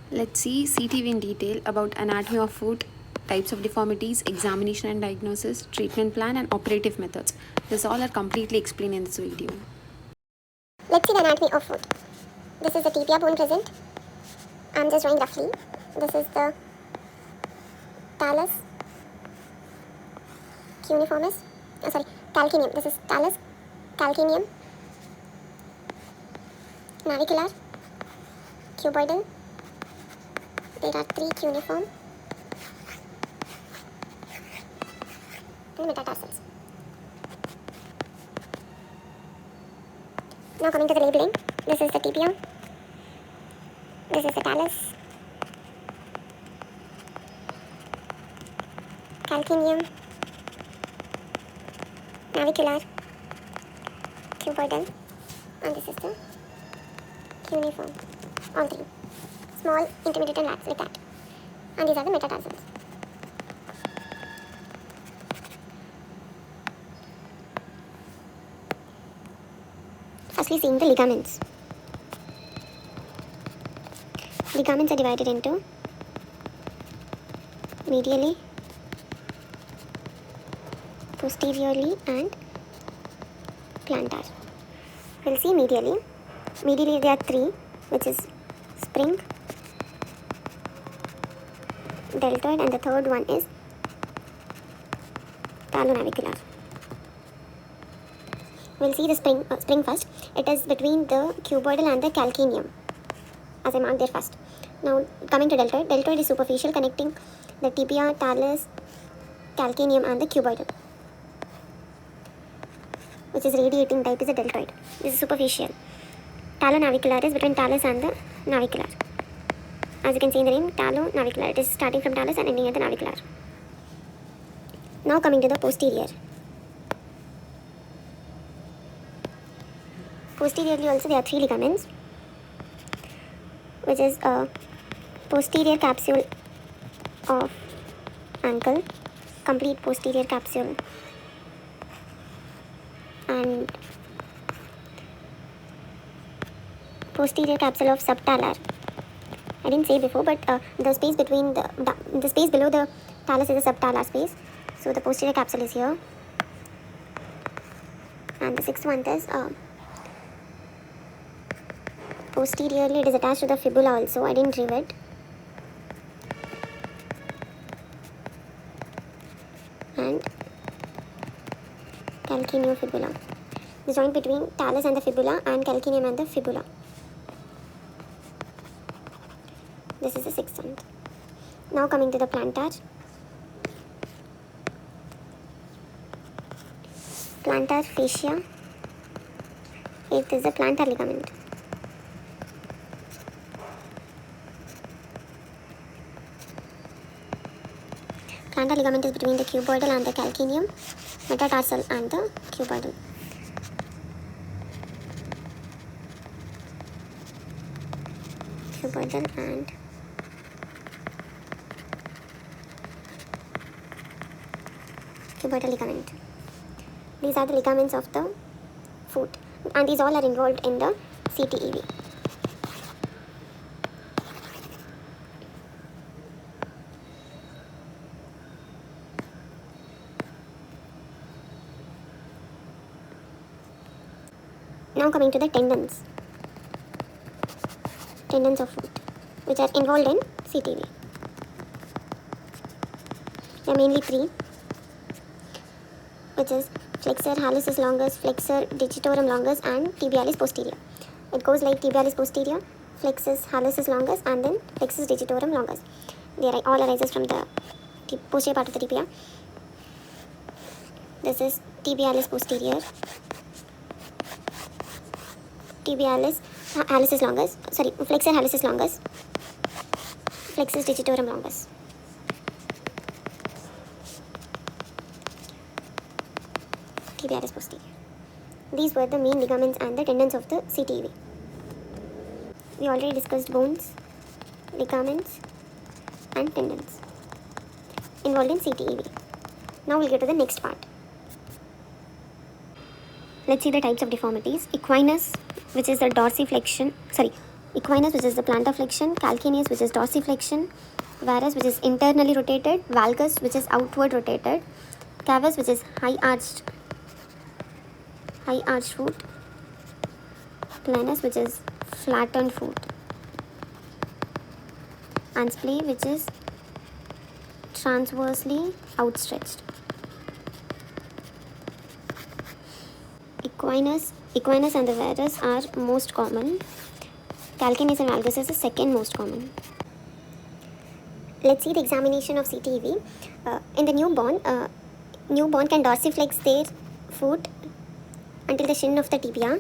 Let's see CTEV in detail about anatomy of foot, types of deformities, examination and diagnosis, treatment plan and operative methods. This all are completely explained in this video. Let's see the anatomy of foot. This is the tibia bone present. I'm just drawing roughly. This is the talus cuneiformis. Calcaneum. This is talus calcaneum. Navicular, cuboidal. There are 3 cuneiform and metatarsals. Now coming to the labeling. This is the tibia. This is the talus. Calcaneum. Navicular. Cuboidal. And this is the cuneiform. All 3. Small, intermediate and large like that. And these are the metatarsals. Firstly, seeing the ligaments. Ligaments are divided into medially, posteriorly and plantar. We'll see medially. Medially there are 3, which is spring, deltoid, and the third one is talonavicular. We'll see the spring first. It is between the cuboidal and the calcaneum, as I marked there first. Now coming to deltoid. Deltoid is superficial, connecting the tibia, talus, calcaneum and the cuboidal, which is radiating type is a deltoid. This is superficial. Talonavicular is between talus and the navicular. As you can see in the name, talonavicular. It is starting from talus and ending at the navicular. Now coming to the posterior. Posteriorly also there are 3 ligaments, which is a posterior capsule of ankle, complete posterior capsule, and posterior capsule of subtalar. I didn't say before, but the space between the space below the talus is a subtalar space. So the posterior capsule is here, and the 6th one is posteriorly. It is attached to the fibula also. I didn't rivet. And calcaneofibula. The joint between talus and the fibula and calcaneum and the fibula. This is the 6th one. Now coming to the plantar. Plantar fascia. 8th is the plantar ligament. Plantar ligament is between the cuboidal and the calcaneum, metatarsal and the cuboidal. Cuboidal and cuboidal ligament. These are the ligaments of the foot, and these all are involved in the CTEV. Now coming to the tendons of foot, which are involved in CTEV. There are mainly 3, which is flexor hallucis longus, flexor digitorum longus and tibialis posterior. It goes like tibialis posterior, flexus hallucis longus and then flexus digitorum longus. They all arises from the posterior part of the tibia. This is tibialis posterior, tibialis hallucis longus, flexor hallucis longus, flexus digitorum longus. Tibialis posterior. These were the main ligaments and the tendons of the CTEV. We already discussed bones, ligaments and tendons involved in CTEV. Now we'll get to the next part. Let's see the types of deformities. Equinus, which is the dorsiflexion, Equinus, which is the plantar flexion, calcaneus, which is dorsiflexion, varus, which is internally rotated, valgus, which is outward rotated, cavus, which is high arched foot, planus, which is flattened foot, and splay, which is transversely outstretched. Equinus and the varus are most common. Calcaneus and valgus is the second most common. Let's see the examination of CTEV. In the newborn can dorsiflex their foot until the shin of the tibia.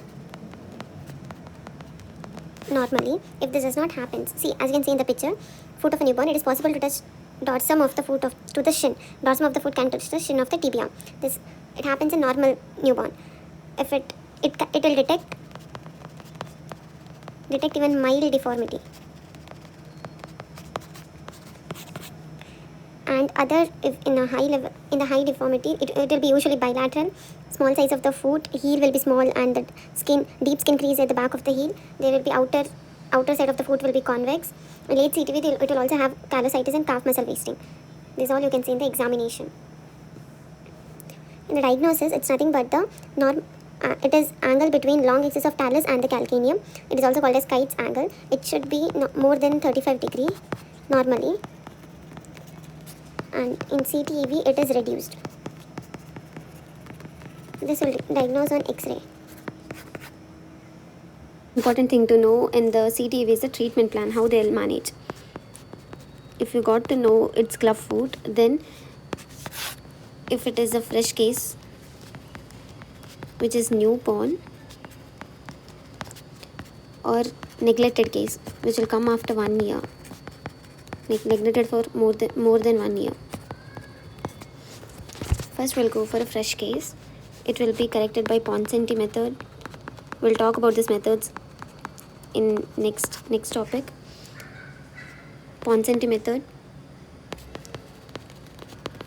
Normally, if this does not happen, see, as you can see in the picture, foot of a newborn, it is possible to touch dorsum of the foot to the shin. Dorsum of the foot can touch the shin of the tibia. It happens in normal newborn. If it will detect even mild deformity. And if in the high deformity, it will be usually bilateral. Small size of the foot, heel will be small, and the deep skin crease at the back of the heel. There will be outer side of the foot will be convex. In late CTV, it will also have callositis and calf muscle wasting. This is all you can see in the examination. In the diagnosis, it's nothing but the it is angle between long axis of talus and the calcaneum. It is also called as Kite's angle. It should be more than 35 degree normally, and in CTEV it is reduced. This will diagnose on X-ray. Important thing to know in the CTEV is the treatment plan, how they'll manage. If you got to know it's club foot, then if it is a fresh case, which is newborn, or neglected case, which will come after 1 year, neglected for more than 1 year. First we'll go for a fresh case. It will be corrected by Ponsonby method. We'll talk about these methods in next topic. Ponsonby method,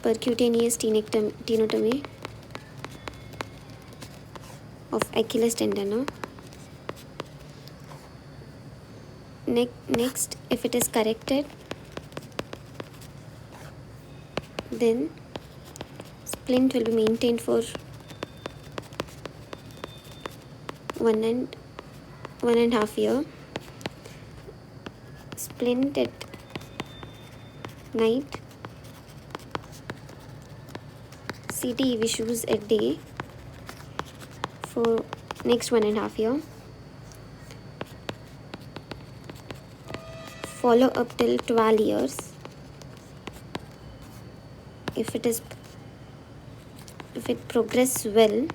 percutaneous tenotomy of Achilles tendon. Next, if it is corrected, then splint will be maintained for 1.5 year. Splint at night, CTEV shoes at day for next 1.5 year. Follow up till 12 years. If it progresses well,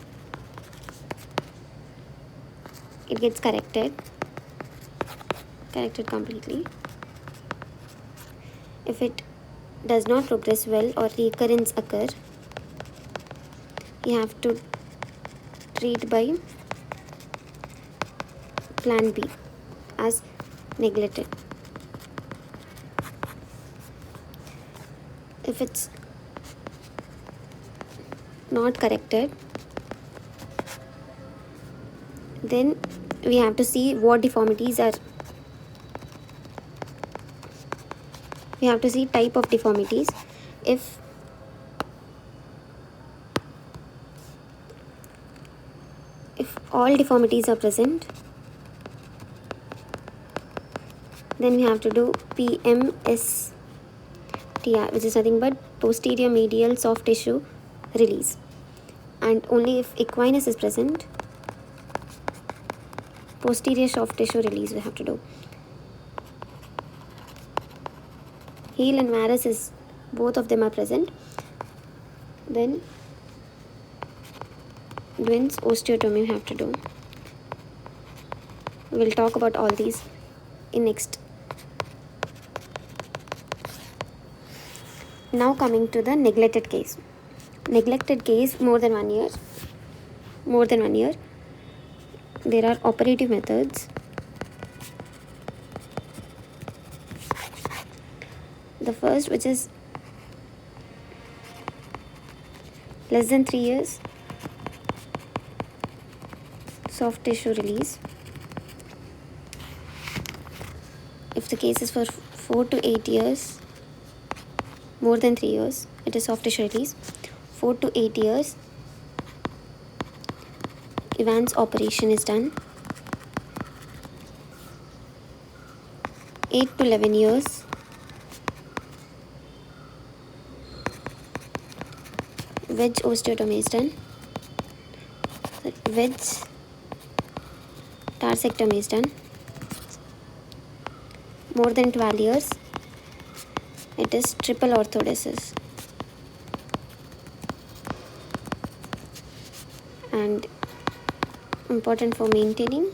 it gets corrected completely. If it does not progress well or recurrence occur, you have to treat by plan B as neglected. If it's not corrected, then we have to see what deformities are. We have to see type of deformities. If all deformities are present, then we have to do PMSTR, which is nothing but posterior medial soft tissue release. And only if equinus is present, posterior soft tissue release we have to do. Heel and varus is, both of them are present, then Duane's osteotomy we have to do. We'll talk about all these in next. Now coming to the neglected case. Neglected case more than 1 year. There are operative methods. The first, which is less than 3 years, soft tissue release. if the case is for 4 to 8 years, more than 3 years, it is soft tissue release. 4 to 8 years, Evans operation is done. 8 to 11 years, wedge osteotomy is done. Wedge tarsectomy is done. More than 12 years, it is triple orthodesis. And important for maintaining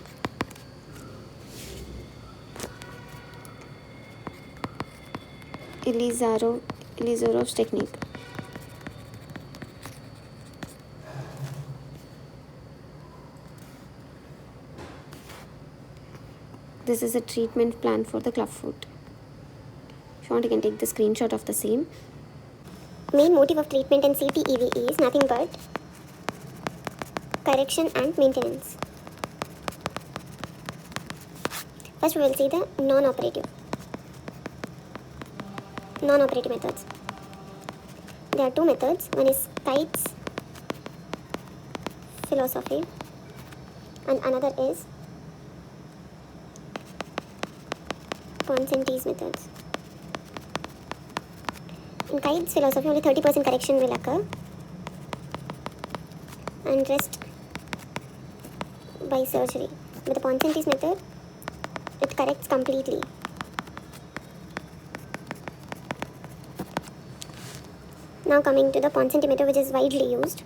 Elizarov's technique. This is a treatment plan for the clubfoot. If you want, you can take the screenshot of the same. Main motive of treatment in CTEV is nothing but correction and maintenance. First we will see the non-operative methods. There are two methods. One is Kite's philosophy and another is Ponsonby's methods. In Kite's philosophy, only 30% correction will occur and rest by surgery. With the Ponsonby's method, it corrects completely. Now coming to the Ponsonby method, which is widely used.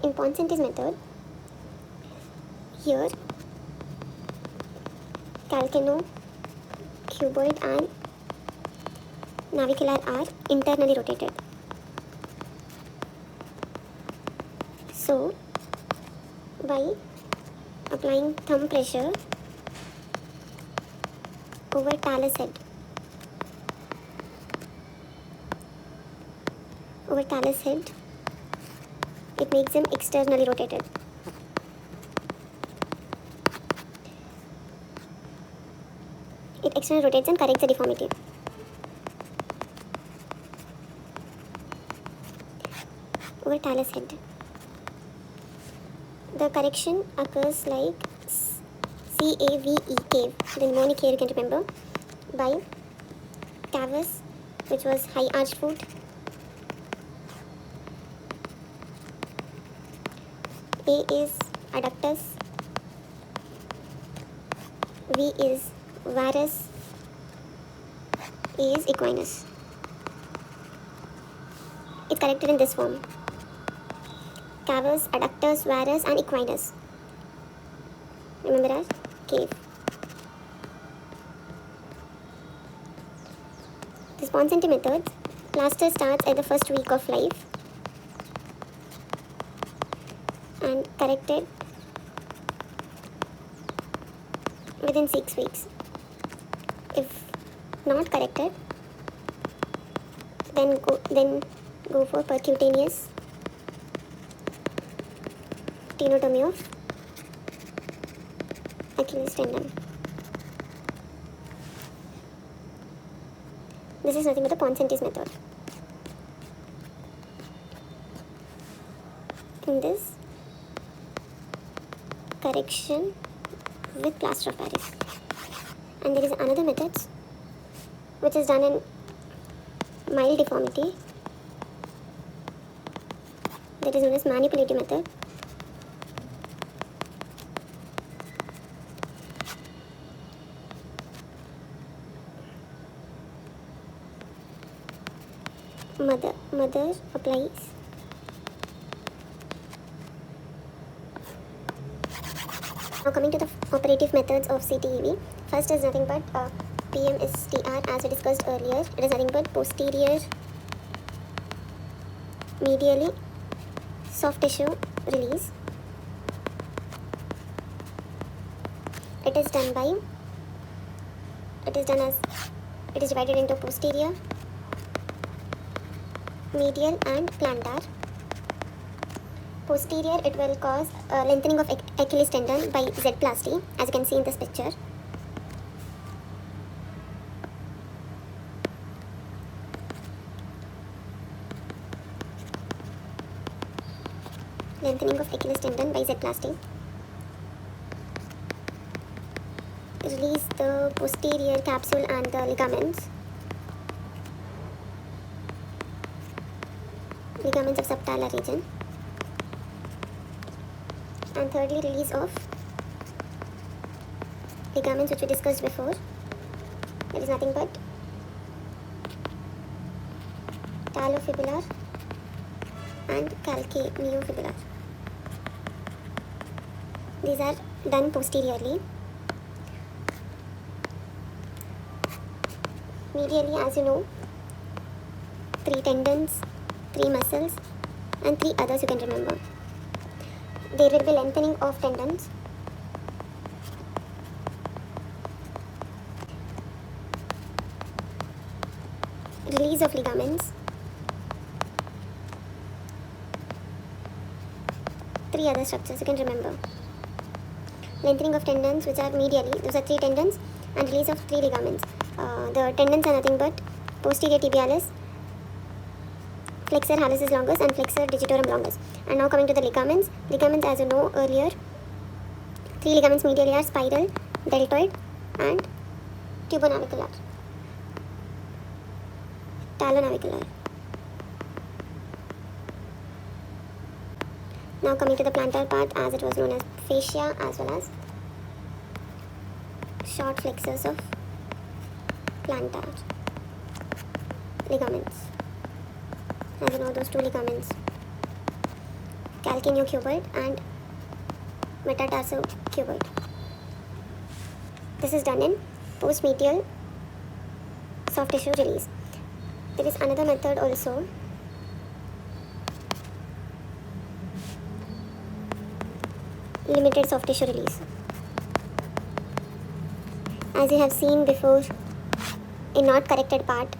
In Ponsonby's method, here calcaneal, cuboid and navicular are internally rotated. So, by applying thumb pressure over talus head, it makes them externally rotated. It externally rotates and corrects the deformity. Over talus head. The correction occurs like CAVE, cave, the mnemonic here you can remember, by cavus, which was high arched foot, A is adductus, V is varus, A is equinus. It's corrected in this form: cavus, adductus, varus and equinus. Remember as cave. This Ponsonby method, plaster starts at the first week of life and corrected within 6 weeks. If not corrected, then go for percutaneous tenotomy of Achilles tendon. This is nothing but the Ponsonby's method. In this, correction with plaster of Paris. And there is another method which is done in mild deformity, that is known as manipulative method. Mother applies Now coming to the operative methods of CTEV. First is nothing but PMSTR, as we discussed earlier. It is nothing but posterior medially soft tissue release. It is divided into posterior, medial and plantar. Posterior, it will cause lengthening of Achilles tendon by Z-plasty, as you can see in this picture. Lengthening of Achilles tendon by Z-plasty. Release the posterior capsule and the ligaments. Ligaments of subtalar region. And thirdly, release of ligaments which we discussed before. There is nothing but talofibular and calcaneofibular. These are done posteriorly. Medially, as you know, 3 tendons, 3 muscles, and 3 others you can remember. There will be lengthening of tendons, release of ligaments, 3 other structures you can remember. Lengthening of tendons which are medially, those are 3 tendons, and release of 3 ligaments. The tendons are nothing but posterior tibialis, flexor hallucis longus, and flexor digitorum longus. And now coming to the ligaments. Ligaments, as you know earlier, 3 ligaments medially are spiral, deltoid, and tubonavicular, talonavicular. Now coming to the plantar part, as it was known as fascia, as well as short flexors of plantar ligaments. As you know, those 2 ligaments, calcaneocuboid and metatarsocuboid. This is done in postmedial soft tissue release. There is another method also. Limited soft tissue release. As you have seen before, in not corrected part,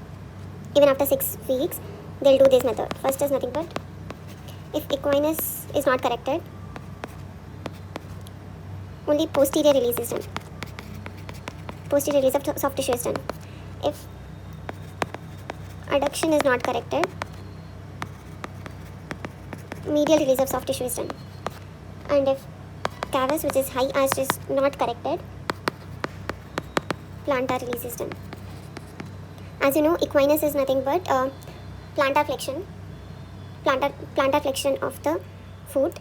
even after 6 weeks, they'll do this method. First is nothing but, if equinus is not corrected, only posterior release is done. Posterior release of soft tissue is done. If adduction is not corrected, medial release of soft tissue is done. And if cavus, which is high arch, is not corrected, plantar release is done. As you know, equinus is nothing but plantar flexion of the foot.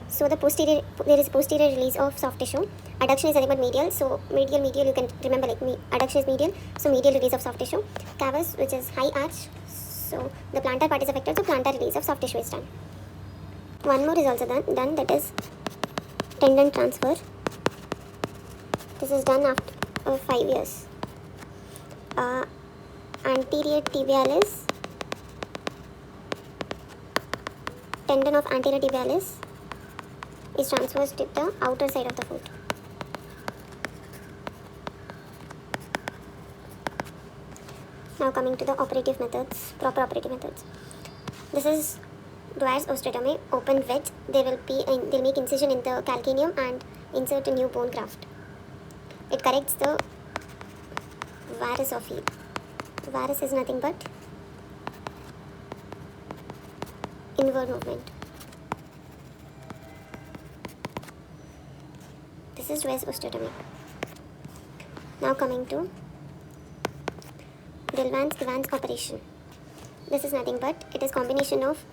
So there is posterior release of soft tissue. Adduction is nothing but medial. So medial you can remember, like adduction is medial. So medial release of soft tissue. Cavus, which is high arch. So the plantar part is affected. So plantar release of soft tissue is done. One more is also done. That is tendon transfer. This is done after 5 years. Anterior tibialis, tendon of anterior tibialis is transferred to the outer side of the foot. Now coming to the operative methods, proper operative methods. This is Dwyer's osteotomy, open wedge. They'll make incision in the calcaneum and insert a new bone graft. It corrects the varus of heel. Varus is nothing but inward movement. This is Dwyer's osteotomy. Now coming to Dillman's operation. This is nothing but, it is combination of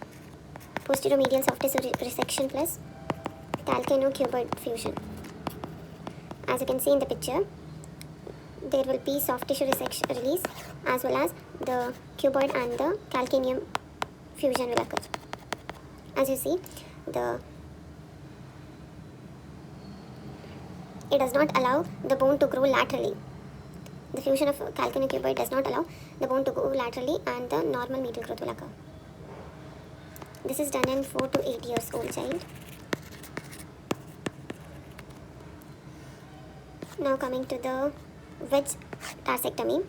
posteromedial soft tissue resection plus calcaneocuboid fusion. As you can see in the picture, there will be soft tissue release as well as the cuboid and the calcaneum fusion will occur. As you see, it does not allow the bone to grow laterally. The fusion of calcaneocuboid does not allow the bone to go laterally, and the normal medial growth will occur. This is done in 4 to 8 years old child. Now coming to the wedge tarsectomy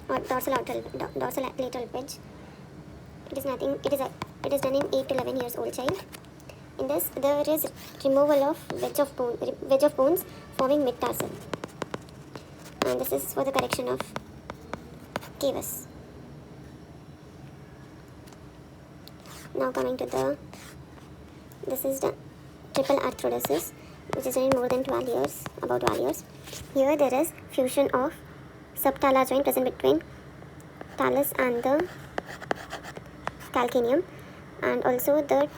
or dorsolateral wedge. It is done in 8 to 11 years old child. In this, there is removal of wedge of bones forming mid-tarsal. And this is for the correction of cavus. Now coming to this is the triple arthrodesis, which is in more than 12 years, about 12 years. Here there is fusion of subtalar joint present between talus and the calcaneum, and also the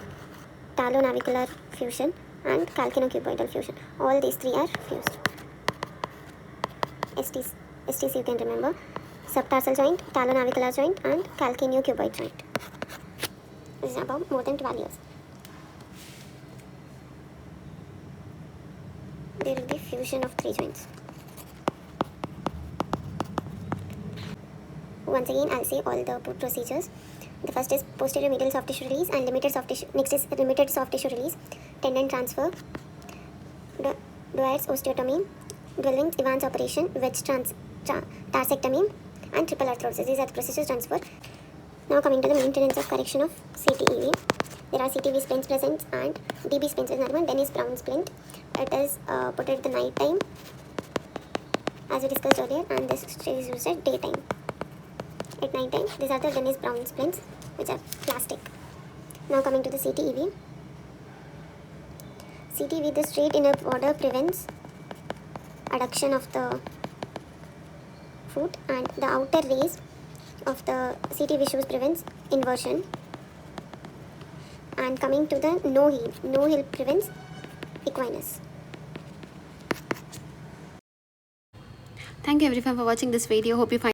talonavicular fusion and calcaneocuboidal fusion. All these three are fused. STC you can remember: subtarsal joint, talonavicular joint, and calcaneocuboid joint. This is about more than 12 years. There will be fusion of three joints. Once again, I'll say all the procedures. The first is posterior medial soft tissue release and limited soft tissue. Next is limited soft tissue release, tendon transfer, Dwyer's osteotomy, Dwelling's Evans operation, wedge tarsectomy, and triple arthrodesis. These are the procedures transfer. Now coming to the maintenance of correction of CTEV. There are CTEV splints present and DB splints present. One Dennis Brown splint. It is put at the night time, as we discussed earlier, and this is used at daytime. At night time, these are the Dennis Brown splints, which are plastic. Now coming to the CTEV. CTEV, the straight inner border prevents adduction of the foot, and the outer rays of the CTEV shoes prevents inversion. And coming to the no heel prevents equinus. Thank you everyone for watching this video. Hope you find